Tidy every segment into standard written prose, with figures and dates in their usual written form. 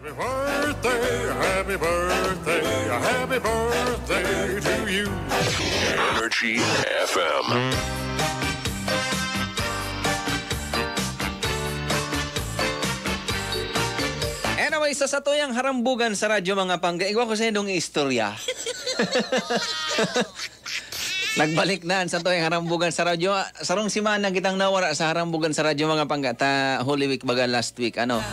Happy birthday, happy birthday to you. Energy FM. Anyway, sa satuyang harambugan sa radyo mga pangga, igwa ko sa indong istorya. Nagbalik na sa tuyang harambugan sa radyo. Sarong simana kitang nawara sa harambugan sa radyo mga pangga. Ta Holy Week baga last week, ano?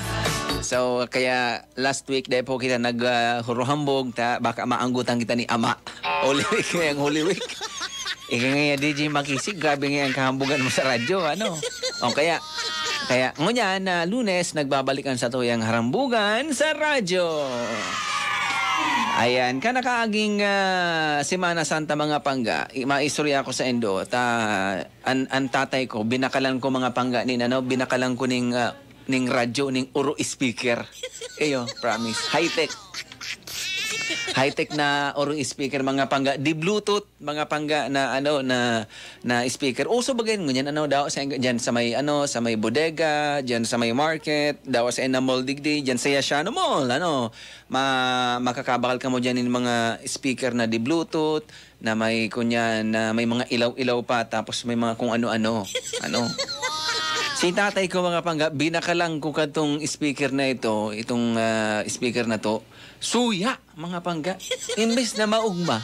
So, kaya last week dahil po kita nag-huruhambog, baka maanggutan kita ni Ama. Holy Week ngayang Holy Week. Ika nga DJ Makisig, grabe nga ang kahambugan mo sa radyo, ano? O kaya ngunya na Lunes, nagbabalikan sa tuyang harambugan sa radyo. Ayan, kanakaaging Semana Santa mga pangga, maistorya ko sa Indo, ang tatay ko, binakalan ko mga pangga binakalan ko ning radyo, ning uro speaker. Eyo, promise. High-tech na uro speaker mga pangga. Di Bluetooth mga pangga na na speaker. Uso bagay ngunyan daw sa diyan sa may bodega, diyan sa may market, daw sa mall digdi, diyan sa Yashano Mall, makakabakal ka mo diyan ng mga speaker na di Bluetooth na may na may mga ilaw-ilaw pa tapos may mga kung ano-ano. Si tatay ko mga pangga, binakalang ko katong speaker na itong speaker na to, suya mga pangga. Imbes na maugma.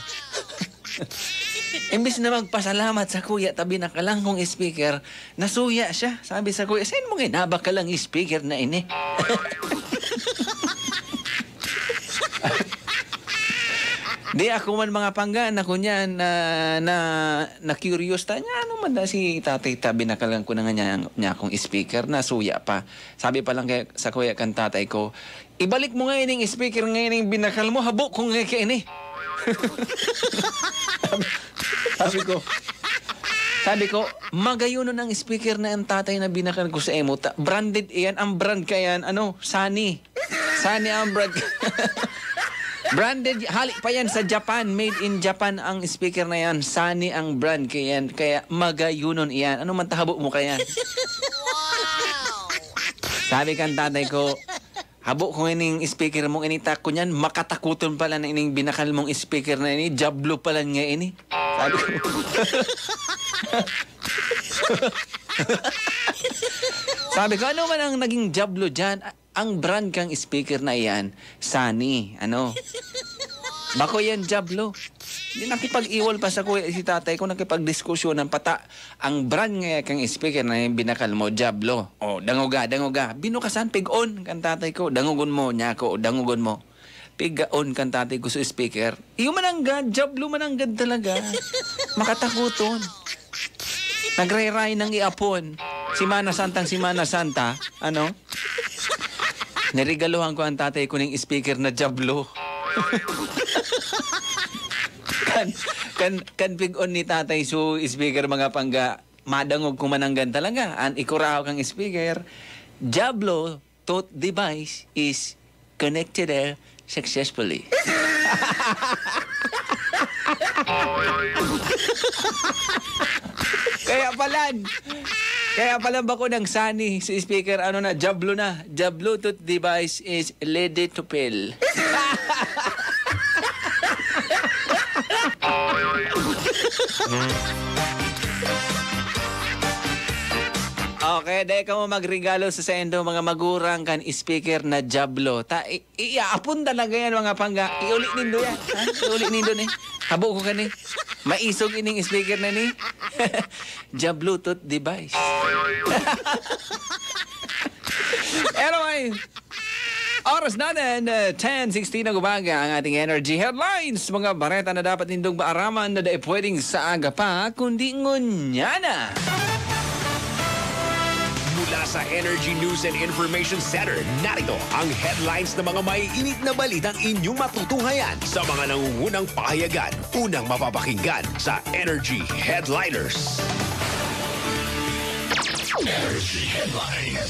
Imbes na magpasalamat sa kuya, tabi nakalang kong speaker, nasuya siya. Sabi sa kuya, saan mo nabakalang speaker na ini? Di ako man mga pangga na kunya na curious ta niya ano man si tatay tabi nakalang ko na nga niya akong speaker na suya pa. Sabi pa lang sa kuya kan tatay ko, ibalik mo nga ining speaker nga ining binakal mo, habok ko nga kay ini. Sabi ko, magayuno ng speaker na ang tatay na binakal ko sa emo. Branded iyan, ang brand kayan, Sony. Sony ang brand. Branded, halik pa yan sa Japan. Made in Japan ang speaker na yan. Sony ang brand kaya magayunon iyan. Ano man tahabo mo kaya? Wow! Sabi kan tatay ko, habo ko ining speaker mong initak ko niyan, makatakuton pala na ining binakal mong speaker na ini, jablo pala nga ini. Sabi ko. Sabi ko, ano man ang naging jablo dyan? Ang brand kang speaker na iyan, Sony. Bako yan jablo. Hindi nakipag-iwal pa sa kuya si tatay ko, nakipag-diskusyonan pata. Ang brand nga kang speaker na binakal mo, jablo. O, danguga. Binukasan, pig-on kan tatay ko. Dangugon mo, nyako, dangugon mo. Pig-on kan tatay ko sa speaker. Iyo mananggad, jablo mananggad talaga. Makatakuton. Nagray-ray ng iapon. Semana Santa, Narigaluhan ko ang tatay ko ng speaker na jablo. kan pig-on ni tatay so speaker mga pangga, madangog kumananggan talaga. An ikuraw kang speaker, jablo tooth device is connected successfully. Kaya pala ba ko ng Sony si speaker jablo na. Jablo tooth device is ready to fail. Okay, dahil ka mo magregalo sa sendo mga magurang kan speaker na jablo. Iapon talaga yan mga pangga. Iuli nindo yan. Iuli nindo ni. Habo ko ka ni. Maisog ining speaker na ni. Jablo tooth device. Anyway, oras natin, 10:16 na umaga ang ating energy headlines. Mga bareta na dapat nindong maaraman na dahil pwedeng sa aga pa, kundi ngunyana. Mula sa Energy News and Information Center, narito ang headlines ng mga may init na balitang inyong matutunghayan sa mga nangungunang pahayagan. Unang mapapakinggan sa Energy Headliners. Energy Headline.